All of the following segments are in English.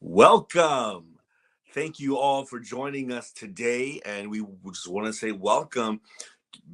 Welcome. Thank you all for joining us today. And we just want to say welcome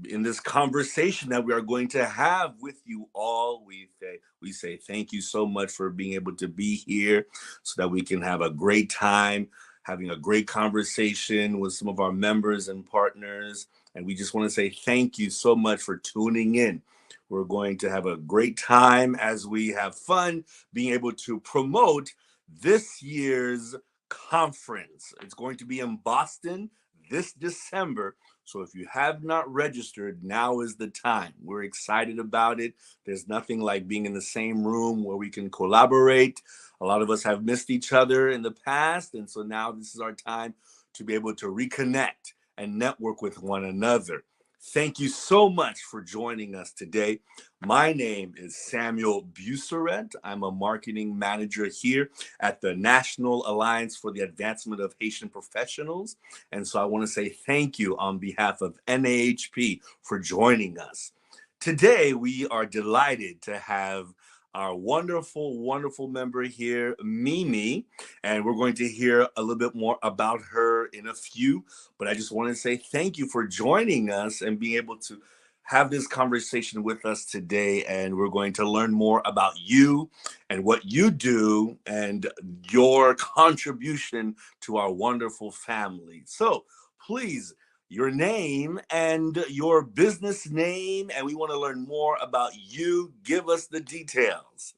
in this conversation that we are going to have with you all. We say thank you so much for being able to be here so that we can have a great time having a great conversation with some of our members and partners. And we just want to say thank you so much for tuning in. We're going to have a great time as we have fun being able to promote this year's conference. It's going to be in Boston this December. So if you have not registered, now is the time. We're excited about it. There's nothing like being in the same room where we can collaborate. A lot of us have missed each other in the past. And so now this is our time to be able to reconnect and network with one another. Thank you so much for joining us today. My name is Samuel Buissereth. I'm a marketing manager here at the National Alliance for the Advancement of Haitian Professionals. And so I want to say thank you on behalf of NAAHP for joining us. Today, we are delighted to have our wonderful member here, Mimi, and we're going to hear a little bit more about her in a few. But I just want to say thank you for joining us and being able to have this conversation with us today. And we're going to learn more about you and what you do and your contribution to our wonderful family. So please, your name and your business name, and we want to learn more about you. Give us the details.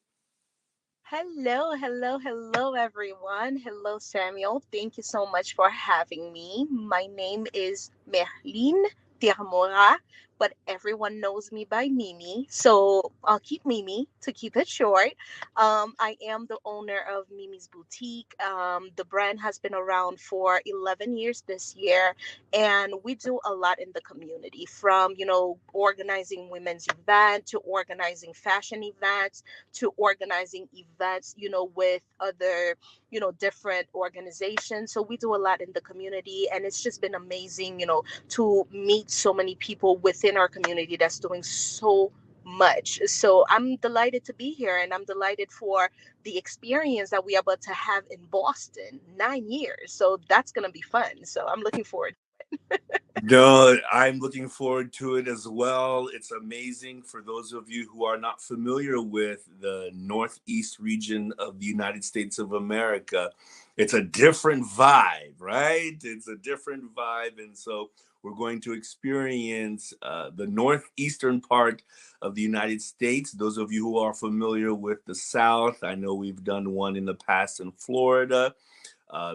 Hello, everyone. Hello, Samuel. Thank you so much for having me. My name is Merlin Termora, but everyone knows me by Mimi. So I'll keep Mimi to keep it short. I am the owner of Mimi's Boutique. The brand has been around for 11 years this year, and we do a lot in the community from, organizing women's events to organizing fashion events to organizing events, with other, different organizations. So we do a lot in the community, and it's just been amazing, to meet so many people within our community that's doing so much. So I'm delighted to be here, and I'm delighted for the experience that we are about to have in Boston. 9 years. So that's going to be fun. So I'm looking forward. No, I'm looking forward to it as well. It's amazing for those of you who are not familiar with the Northeast region of the United States of America. It's a different vibe, right? It's a different vibe. And so we're going to experience the northeastern part of the United States. Those of you who are familiar with the South, I know we've done one in the past in Florida.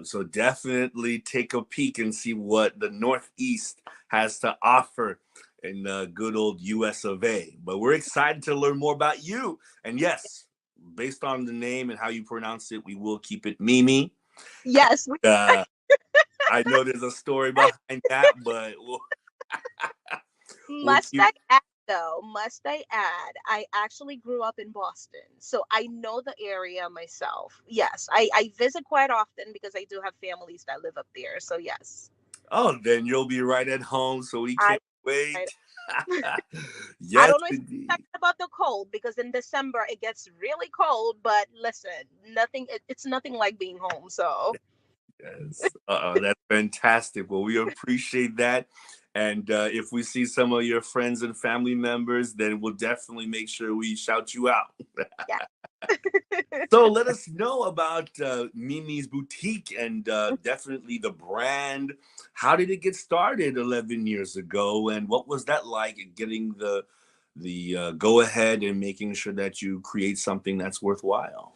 So definitely take a peek and see what the Northeast has to offer in the good old US of A. But we're excited to learn more about you. And yes, based on the name and how you pronounce it, we will keep it Mimi. Yes. Uh, I know there's a story behind that, but we'll Must keep. I add, though? Must I add? I actually grew up in Boston, so I know the area myself. Yes, I visit quite often because I do have families that live up there. So, yes, Oh, then you'll be right at home. So we I. can't wait. I Yes, don't know if you're indeed. talking about the cold because in December it gets really cold. But listen, nothing. It's nothing like being home. So Yes. That's fantastic. Well, we appreciate that. And if we see some of your friends and family members, then we'll definitely make sure we shout you out. yeah. So let us know about Mimi's Boutique and definitely the brand. How did it get started 11 years ago? And what was that like getting the go ahead and making sure that you create something that's worthwhile?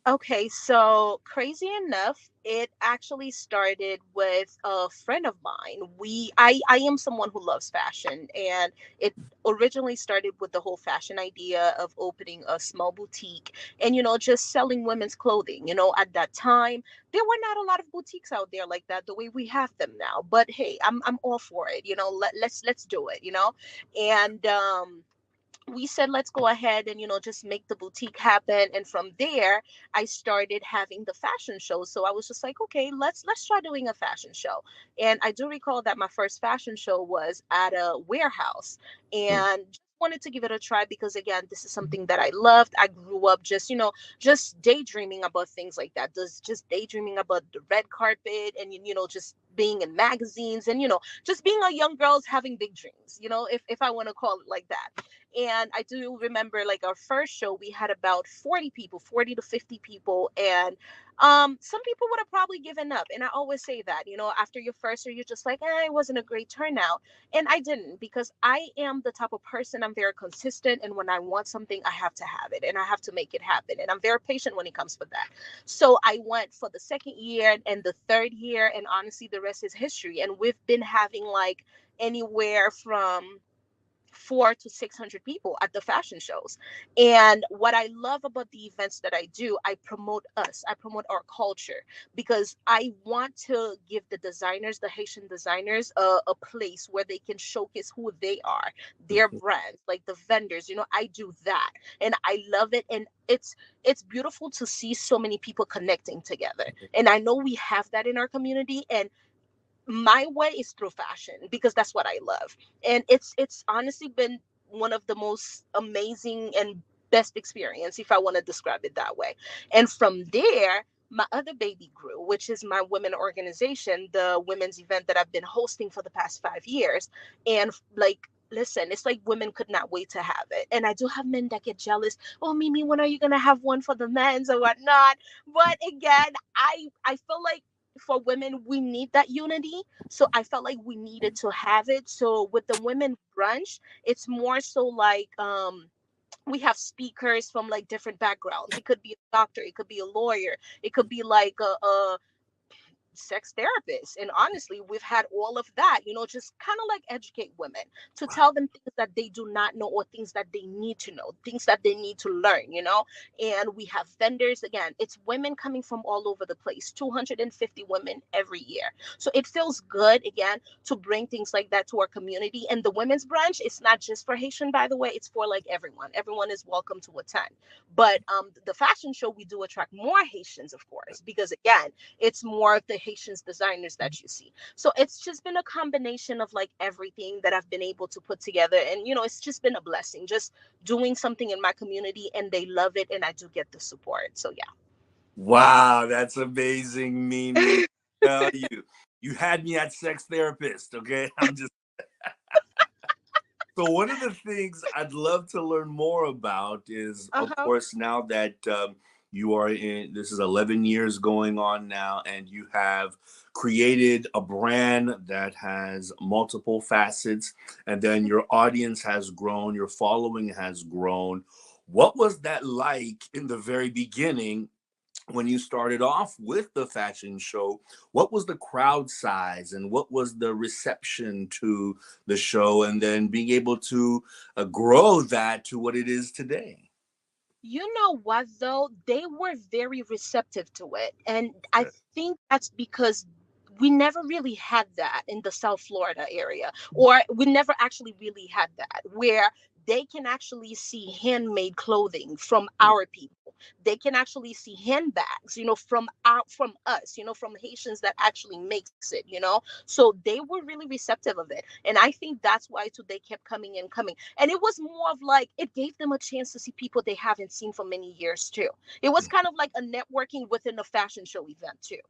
Okay, so crazy enough, it actually started with a friend of mine. I am someone who loves fashion, and it originally started with the whole fashion idea of opening a small boutique and just selling women's clothing. At that time, there were not a lot of boutiques out there like that the way we have them now. But hey, I'm all for it. Let's do it. And we said let's go ahead and just make the boutique happen, and from there I started having the fashion show. So I was just like, okay, let's try doing a fashion show. And I do recall that my first fashion show was at a warehouse, and just wanted to give it a try because, again, this is something that I loved. I grew up just, just daydreaming about things like that. Just daydreaming about the red carpet and, just being in magazines and, just being a young girl's having big dreams, if I want to call it like that. And I do remember, like, our first show, we had about 40 people, 40 to 50 people. And some people would have probably given up. And I always say that, after your first year, you're just like, it wasn't a great turnout. And I didn't, because I am the type of person, I'm very consistent. And when I want something, I have to have it and I have to make it happen. And I'm very patient when it comes to that. So I went for the second year and the third year. And honestly, the rest is history. And we've been having like anywhere from 400 to 600 people at the fashion shows. And what I love about the events that I do, I promote us, I promote our culture, because I want to give the designers, the Haitian designers, a place where they can showcase who they are, their brands, like the vendors. I do that, and I love it. And it's beautiful to see so many people connecting together. And I know we have that in our community, and my way is through fashion because that's what I love. And it's honestly been one of the most amazing and best experience, if I want to describe it that way. And from there, my other baby grew, which is my women organization, the women's event that I've been hosting for the past 5 years. And like, listen, it's like women could not wait to have it. And I do have men that get jealous. Oh, Mimi, when are you gonna have one for the men's or whatnot? But again, I feel like for women, we need that unity. So I felt like we needed to have it. So with the women brunch, it's more so like we have speakers from like different backgrounds. It could be a doctor, it could be a lawyer, it could be like a sex therapists. And honestly, we've had all of that, just kind of like educate women to tell them things that they do not know or things that they need to know, things that they need to learn. And we have vendors. Again, it's women coming from all over the place, 250 women every year. So it feels good, again, to bring things like that to our community. And the women's brunch, it's not just for Haitian, by the way, it's for like everyone is welcome to attend. But the fashion show, we do attract more Haitians, of course, because again, it's more of the Haitians designers that you see. So it's just been a combination of like everything that I've been able to put together. And, it's just been a blessing just doing something in my community, and they love it. And I do get the support. So, yeah. Wow, that's amazing, Mimi. Tell you, you had me at sex therapist. Okay, I'm just so one of the things I'd love to learn more about is, of Uh-huh. course, now that you are in, this is 11 years going on now, and you have created a brand that has multiple facets, and then your audience has grown, your following has grown. What was that like in the very beginning when you started off with the fashion show? What was the crowd size and what was the reception to the show, and then being able to grow that to what it is today? You know what, though? They were very receptive to it. And I Okay. think that's because we never really had that in the South Florida area, or we never actually really had that where they can actually see handmade clothing from our people. They can actually see handbags, from us, from Haitians that actually makes it. So they were really receptive of it. And I think that's why too they kept coming and coming. And it was more of like it gave them a chance to see people they haven't seen for many years too. It was kind of like a networking within a fashion show event too.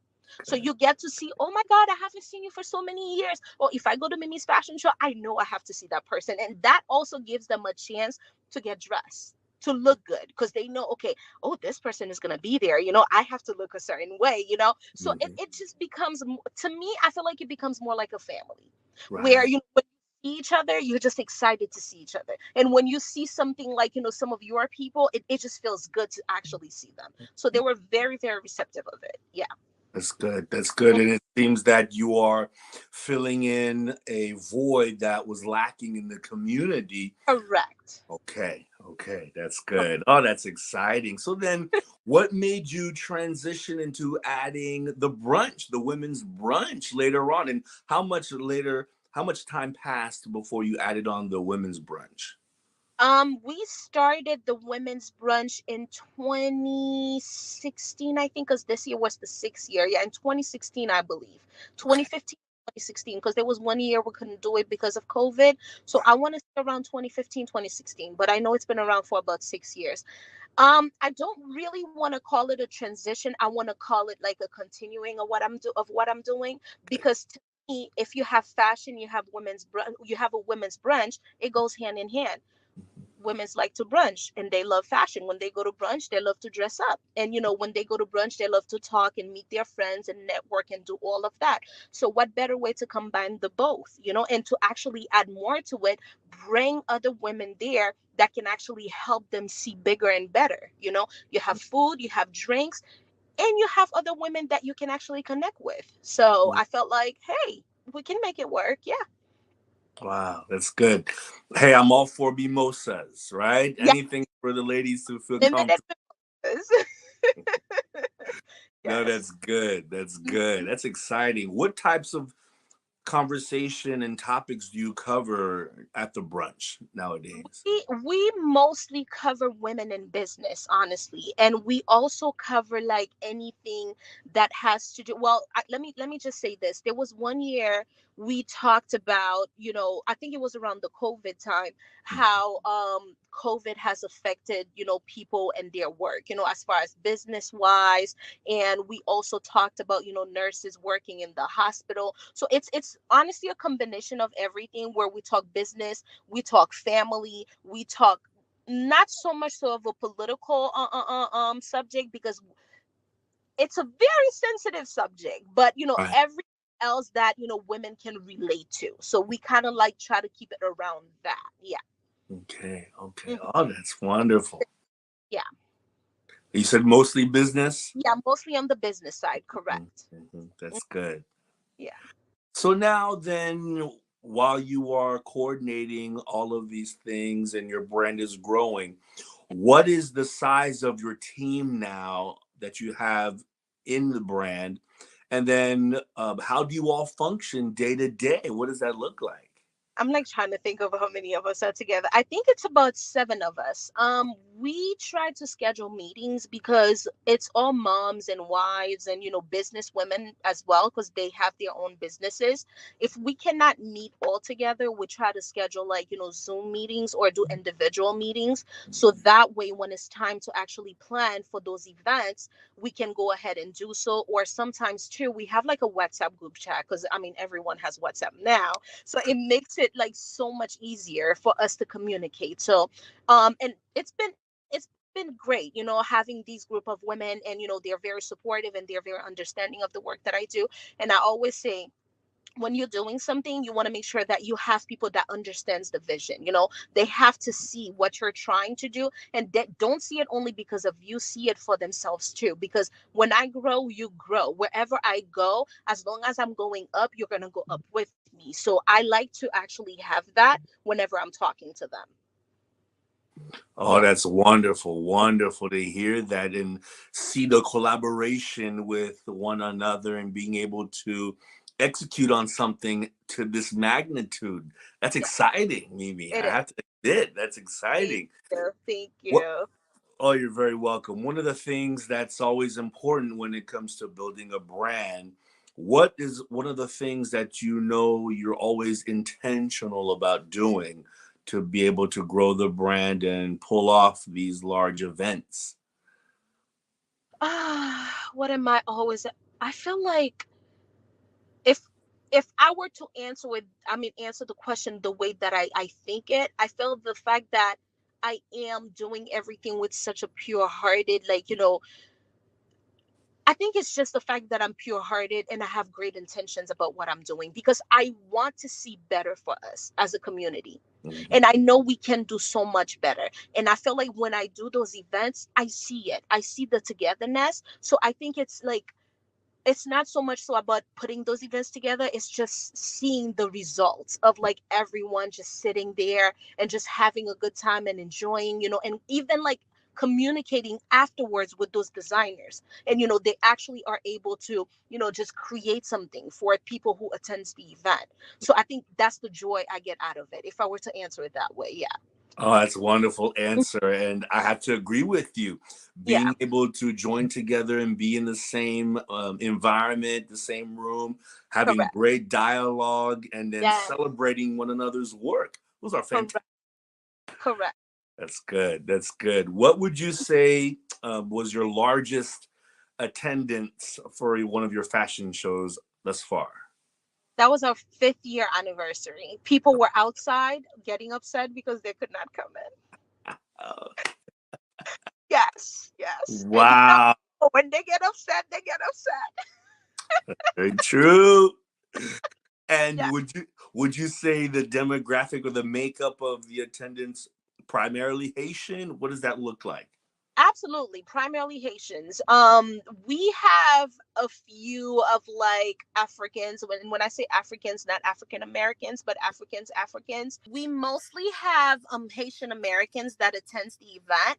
So Okay. you get to see, oh my God, I haven't seen you for so many years. Or if I go to Mimi's fashion show, I know I have to see that person. And that also gives them a chance to get dressed, to look good, because they know, okay, oh, this person is going to be there. I have to look a certain way. So it, Mhm. it just becomes, to me, I feel like it becomes more like a family where, Right. when you see each other, you're just excited to see each other. And when you see something like, some of your people, it just feels good to actually see them. So they were very, very receptive of it. Yeah. That's good. That's good. And it seems that you are filling in a void that was lacking in the community. Correct. Okay, okay, that's good. Oh, that's exciting. So then, what made you transition into adding the brunch, the women's brunch later on? And how much time passed before you added on the women's brunch? We started the women's brunch in 2016, I think, because this year was the 6th year. Yeah, in 2016, I believe. Okay. 2015. 2016 because there was one year we couldn't do it because of COVID. So I want to say around 2015, 2016, but I know it's been around for about 6 years. I don't really want to call it a transition. I want to call it like a continuing of what I'm doing, because to me, if you have fashion, you have a women's brunch, it goes hand in hand. Women's like to brunch and they love fashion. When they go to brunch, they love to dress up. And when they go to brunch, they love to talk and meet their friends and network and do all of that. So what better way to combine the both, and to actually add more to it, bring other women there that can actually help them see bigger and better. You have food, you have drinks, and you have other women that you can actually connect with. So I felt like, hey, we can make it work. Yeah. Wow, that's good. Hey, I'm all for mimosas, right? Yeah. Anything for the ladies to feel Limited comfortable. members. No, Yes. that's good. That's good. That's exciting. What types of conversation and topics do you cover at the brunch nowadays? We mostly cover women in business, honestly, and we also cover like anything that has to do. Well, let me just say this. There was one year we talked about, I think it was around the COVID time, how COVID has affected, people and their work, as far as business wise. And we also talked about, nurses working in the hospital. So it's honestly a combination of everything, where we talk business, we talk family, we talk not so much so of a political subject, because it's a very sensitive subject, but Right. everything else that women can relate to. So we kind of like try to keep it around that. Yeah. Okay. Okay. Mhm. Oh, that's wonderful. Yeah. You said mostly business? Yeah, mostly on the business side, Mhm, correct. mhm. Mhm. That's good. Yeah. So now then, while you are coordinating all of these things and your brand is growing, what is the size of your team now that you have in the brand? And then how do you all function day to day? What does that look like? I'm like trying to think of how many of us are together. I think it's about seven of us. We try to schedule meetings because it's all moms and wives and business women as well, because they have their own businesses. If we cannot meet all together, we try to schedule like Zoom meetings or do individual meetings. So that way, when it's time to actually plan for those events, we can go ahead and do so. Or sometimes too, we have like a WhatsApp group chat, because I mean everyone has WhatsApp now, so it makes it like so much easier for us to communicate. So and it's been great, having these group of women, and they're very supportive and they're very understanding of the work that I do. And I always say, when you're doing something, you want to make sure that you have people that understands the vision. They have to see what you're trying to do, and that don't see it only because of you, see it for themselves too, because when I grow, you grow. Wherever I go, as long as I'm going up, you're going to go up with me. So I like to actually have that whenever I'm talking to them. Oh, Yeah. that's wonderful. Wonderful to hear that and see the collaboration with one another and being able to execute on something to this magnitude. That's Yeah, exciting, Mimi. it I is. have to admit, that's Thank exciting. you. Thank What you. Oh, you're very welcome. One of the things that's always important when it comes to building a brand, what is one of the things that you're always intentional about doing to be able to grow the brand and pull off these large events? What am I always? I feel like if if I were to answer the question the way that I think it, I feel the fact that I am doing everything with such a pure hearted, like, I think it's just the fact that I'm pure hearted and I have great intentions about what I'm doing, because I want to see better for us as a community. Mhm. And I know we can do so much better. And I feel like when I do those events, I see it. I see the togetherness. So I think it's like, it's not so much so about putting those events together, it's just seeing the results of like everyone just sitting there and just having a good time and enjoying, and even like communicating afterwards with those designers. And they actually are able to just create something for people who attends the event. So I think that's the joy I get out of it, if I were to answer it that way. Yeah. Oh, that's a wonderful answer. And I have to agree with you. Yeah, Being able to join together and be in the same environment, the same room, having correct. great dialogue, and then Yeah, celebrating one another's work. Those are fantastic. correct, correct. That's good. That's good. What would you say was your largest attendance for one of your fashion shows thus far? That was our 5th year anniversary. People were outside getting upset because they could not come in. Uh, Yes, yes. And wow. when they get upset, they get upset. Very true. And Yeah. would you say the demographic or the makeup of the attendance primarily Haitian? What does that look like? Absolutely, primarily Haitians. We have a few of like Africans. When I say Africans, not African Americans, but Africans. We mostly have Haitian Americans that attends the event.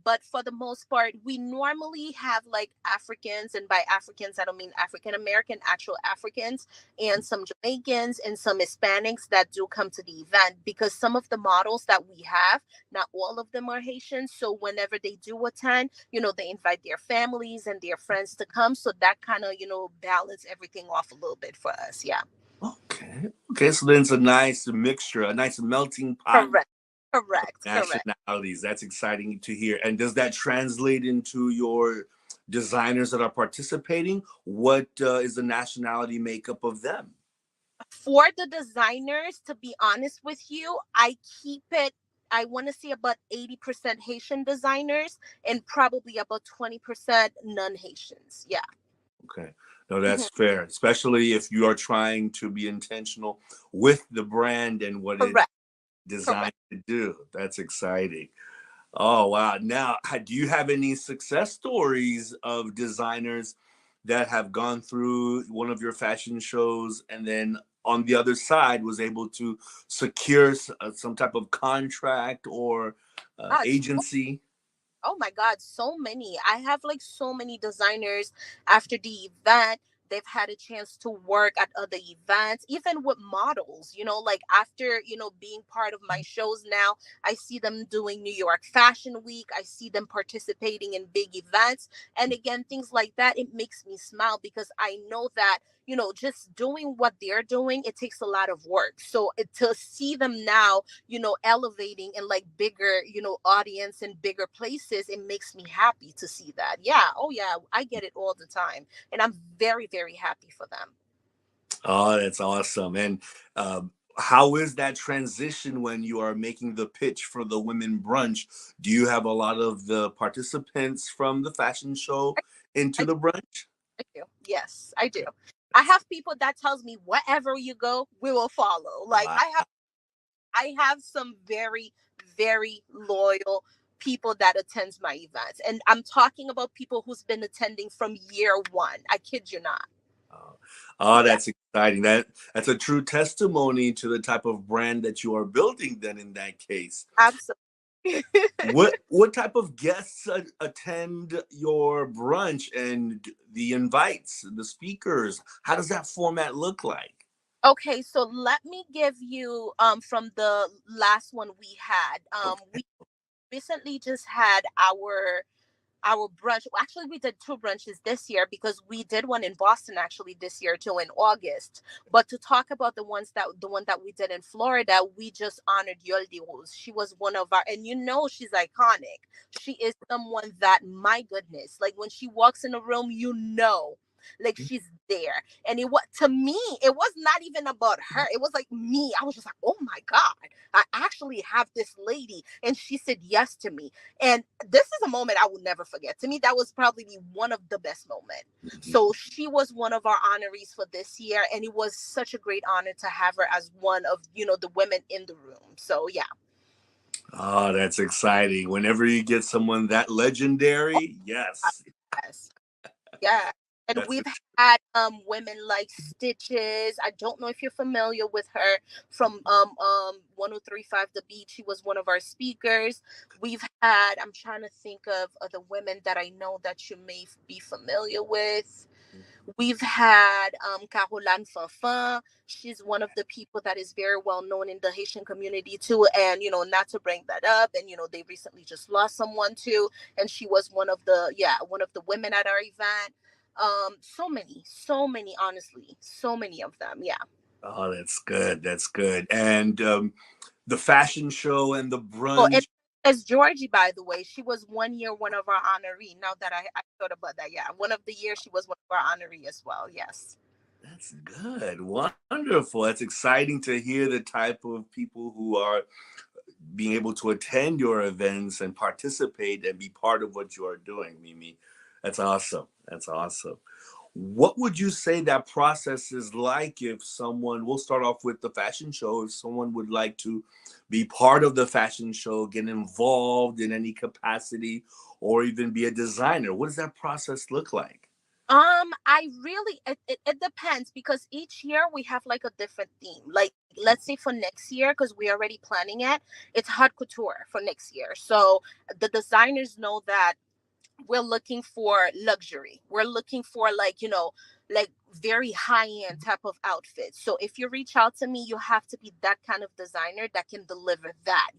But for the most part, we normally have like Africans, and by Africans I don't mean African American, actual Africans, and some Jamaicans and some Hispanics that do come to the event, because some of the models that we have, not all of them are Haitian. So whenever they do attend, they invite their families and their friends to come. So that kind of, balance everything off a little bit for us. Yeah. Okay. Okay. So then it's a nice mixture, a nice melting pot Correct. Correct. Correct. nationalities. That's exciting to hear. And does that translate into your designers that are participating? What is the nationality makeup of them? For the designers, to be honest with you, I keep it. I want to see about 80% Haitian designers and probably about 20% non Haitians. Yeah. Okay. No, that's Mhm. fair, especially if you are trying to be intentional with the brand and what it's Correct. designed Correct. to do. That's exciting. Oh, wow. Now, do you have any success stories of designers that have gone through one of your fashion shows and then on the other side was able to secure some type of contract or God, agency? oh my God, so many. I have like so many designers after the event. They've had a chance to work at other events, even with models, like after, being part of my shows now, I see them doing New York Fashion Week. I see them participating in big events. And again, things like that, it makes me smile because I know that, just doing what they're doing, it takes a lot of work. So to see them now, elevating in like bigger, audience and bigger places, it makes me happy to see that. Yeah. Oh yeah. I get it all the time. And I'm very, very happy for them. Oh, that's awesome. And how is that transition when you are making the pitch for the Women Brunch? Do you have a lot of the participants from the fashion show into I, the brunch? I do. Yes, I do. I have people that tells me wherever you go, we will follow. Like Wow. I have some very, very loyal people that attends my events. And I'm talking about people who's been attending from year one. I kid you not. Oh, oh, Yeah, that's exciting. That's a true testimony to the type of brand that you are building then in that case. absolutely. What type of guests attend your brunch and the invites, the speakers? How does that format look like? Okay, so let me give you from the last one we had. Okay. We recently just had our brunch. Actually, we did two brunches this year because we did one in Boston actually this year too in August. But to talk about the one that we did in Florida, we just honored Yoldi Rose. She was one of our, and she's iconic. She is someone that, my goodness, like when she walks in a room, like she's there. And it was, to me, it was not even about her. It was like me. I was just like, oh my God, I actually have this lady, and she said yes to me. And this is a moment I will never forget. To me, that was probably one of the best moments. So she was one of our honorees for this year, and it was such a great honor to have her as one of the women in the room. So yeah. Oh, that's exciting. Whenever you get someone that Oh, legendary, yes. yes. Yeah. And That's we've had women like Stitches. I don't know if you're familiar with her from 1035 The Beach. She was one of our speakers. We've had, I'm trying to think of other women that I know that you may be familiar with. We've had Caroline Fanfan. She's one of the people that is very well known in the Haitian community too. And, not to bring that up, and, they recently just lost someone too. And she was one of the women at our event. So many, honestly, so many of them. Yeah. Oh, that's good. That's good. And the fashion show and the Oh, and brunch. as Georgie, by the way, she was 1 year one of our honoree. Now that I thought about that, yeah, one of the years she was one of our honoree as well. Yes. That's good. Wonderful. That's exciting to hear the type of people who are being able to attend your events and participate and be part of what you are doing, Mimi. That's awesome. That's awesome. What would you say that process is like if someone, we'll start off with the fashion show, if someone would like to be part of the fashion show, get involved in any capacity, or even be a designer? What does that process look like? I really it depends because each year we have like a different theme. Like let's say for next year, because we're already planning it, it's haute couture for next year. So the designers know that we're looking for luxury. We're looking for like very high end type of outfits. So if you reach out to me, you have to be that kind of designer that can deliver that.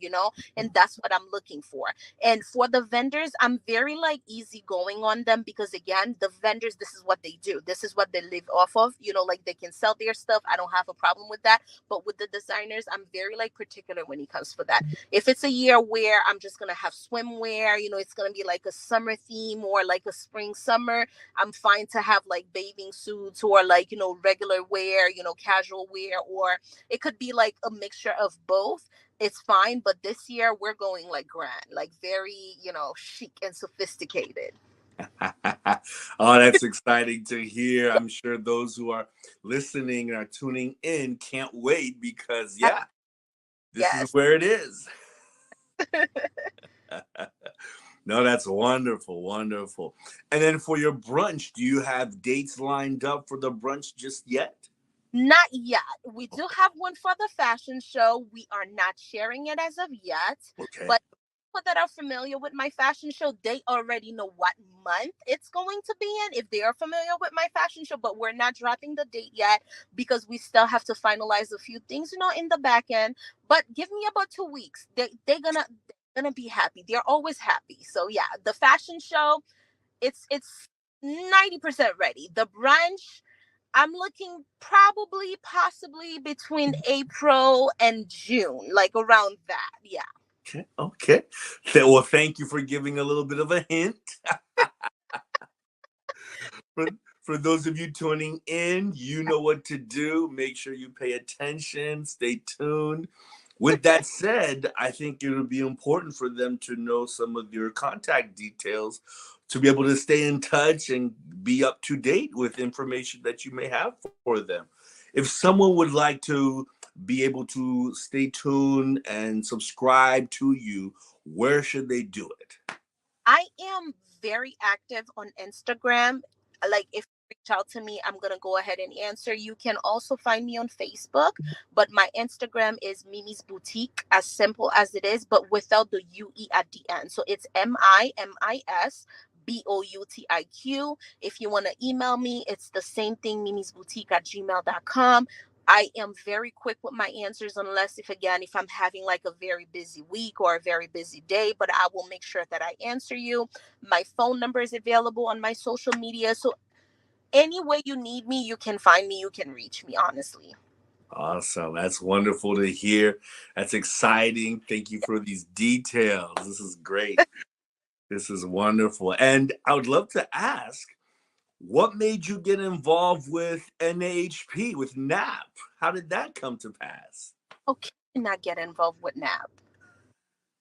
And that's what I'm looking for. And for the vendors, I'm very like easygoing on them because again, the vendors, this is what they do. This is what they live off of. Like they can sell their stuff. I don't have a problem with that. But with the designers, I'm very like particular when it comes for that. If it's a year where I'm just gonna have swimwear, it's gonna be like a summer theme or like a spring summer, I'm fine to have like bathing suits or like, regular wear, casual wear, or it could be like a mixture of both. It's fine. But this year we're going like grand, like very, chic and sophisticated. Oh, that's exciting to hear. I'm sure those who are listening and are tuning in can't wait because, yeah, this is Yes. where it is. No, that's wonderful, wonderful. And then for your brunch, do you have dates lined up for the brunch just yet? Not yet. We do have one for the fashion show. We are not sharing it as of yet, Okay. but people that are familiar with my fashion show, they already know what month it's going to be in if they are familiar with my fashion show, but we're not dropping the date yet because we still have to finalize a few things, in the back end. But give me about 2 weeks. They're gonna be happy. They're always happy. So yeah, the fashion show, it's 90% ready. The brunch, I'm looking probably possibly between April and June, like around that. Yeah. Okay. Okay. Well, thank you for giving a little bit of a hint. for for those of you tuning in, you know what to do. Make sure you pay attention, stay tuned. With that said, I think it would be important for them to know some of your contact details to be able to stay in touch and be up to date with information that you may have for them. If someone would like to be able to stay tuned and subscribe to you, where should they do it? I am very active on Instagram. Like if you reach out to me, I'm gonna go ahead and answer. You can also find me on Facebook, but my Instagram is Mimi's Boutique, as simple as it is, but without the UE at the end. So it's MIMIS BOUTIQ. If you want to email me, it's the same thing, Mimi's Boutique at gmail.com. I am very quick with my answers, unless if I'm having like a very busy week or a very busy day, but I will make sure that I answer you. My phone number is available on my social media. So any way you need me, you can find me, you can reach me, honestly. Awesome. That's wonderful to hear. That's exciting. Thank you for these details. This is great. This is wonderful. And I would love to ask, what made you get involved with NAHP, with NAP? How did that come to pass? Okay, not get involved with NAP.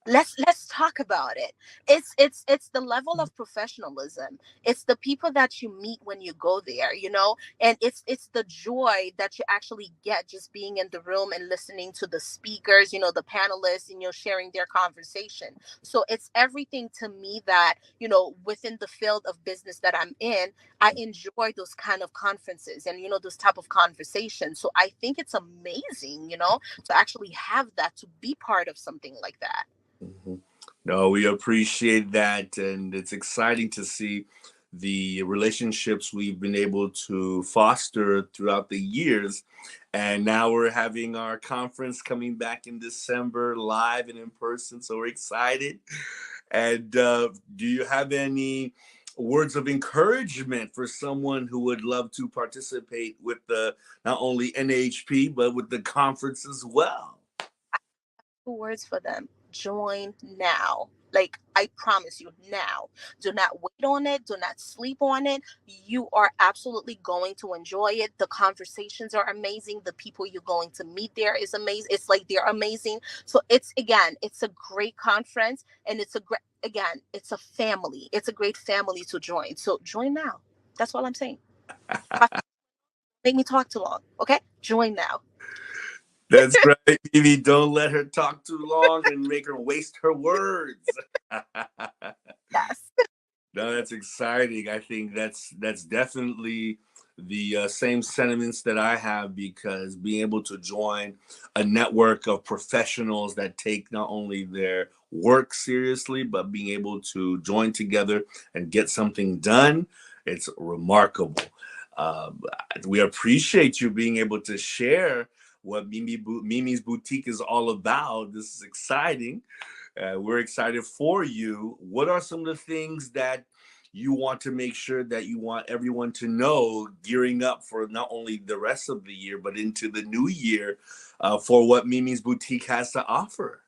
Let's talk about it. It's the level of professionalism. It's the people that you meet when you go there, and it's the joy that you actually get just being in the room and listening to the speakers, the panelists, and sharing their conversation. So it's everything to me that, within the field of business that I'm in, I enjoy those kind of conferences and those type of conversations. So I think it's amazing, to actually have that, to be part of something like that. Mhm. No, we appreciate that. And it's exciting to see the relationships we've been able to foster throughout the years. And now we're having our conference coming back in December, live and in person. So we're excited. And do you have any words of encouragement for someone who would love to participate with the not only NAHP but with the conference as well? Two words for them: join now. Like, I promise you, now. Do not wait on it. Do not sleep on it. You are absolutely going to enjoy it. The conversations are amazing. The people you're going to meet there is amazing. It's like they're amazing. So it's a great conference, and it's a great, again, it's a family. It's a great family to join. So join now. That's all I'm saying. Make me talk too long. Okay? Join now. That's right, Mimi. Don't let her talk too long and make her waste her words. Yes. No, that's exciting. I think that's definitely the same sentiments that I have, because being able to join a network of professionals that take not only their work seriously, but being able to join together and get something done, it's remarkable. Um, we appreciate you being able to share what Mimi's Boutique is all about. This is exciting. We're excited for you. What are some of the things that you want to make sure that you want everyone to know, gearing up for not only the rest of the year, but into the new year, for what Mimi's Boutique has to offer?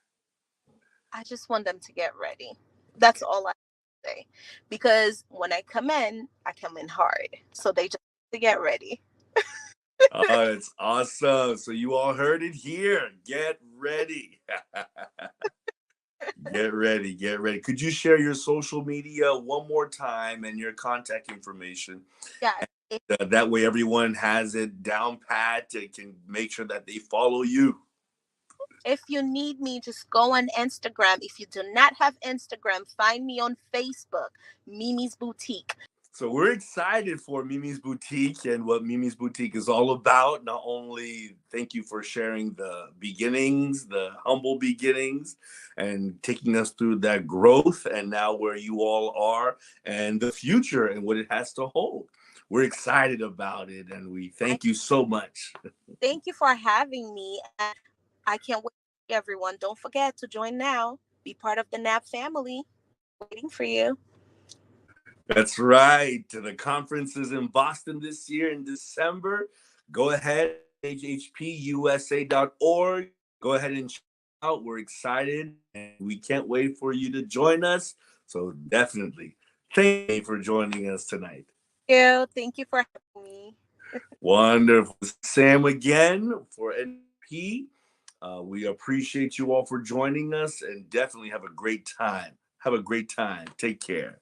I just want them to get ready. That's all I say. Because when I come in hard. So they just have to get ready. Oh, it's awesome. So you all heard it here. Get ready. Get ready. Get ready. Could you share your social media one more time and your contact information? Yeah. If, That way everyone has it down pat. They can make sure that they follow you. if you need me, just go on Instagram. If you do not have Instagram, find me on Facebook, Mimi's Boutique. So we're excited for Mimi's Boutique and what Mimi's Boutique is all about. Not only thank you for sharing the beginnings, the humble beginnings, and taking us through that growth, and now where you all are and the future and what it has to hold. We're excited about it, and we I thank you so much. thank you for having me. And I can't wait to see everyone. Don't forget to join now. Be part of the NAP family. Waiting for you. That's right. The conference is in Boston this year in December. Go ahead, hhpusa.org. Go ahead and check it out. We're excited and we can't wait for you to join us. So definitely thank you for joining us tonight. Thank you for having me. Wonderful. Sam again for NP. We appreciate you all for joining us and definitely have a great time. Have a great time. Take care.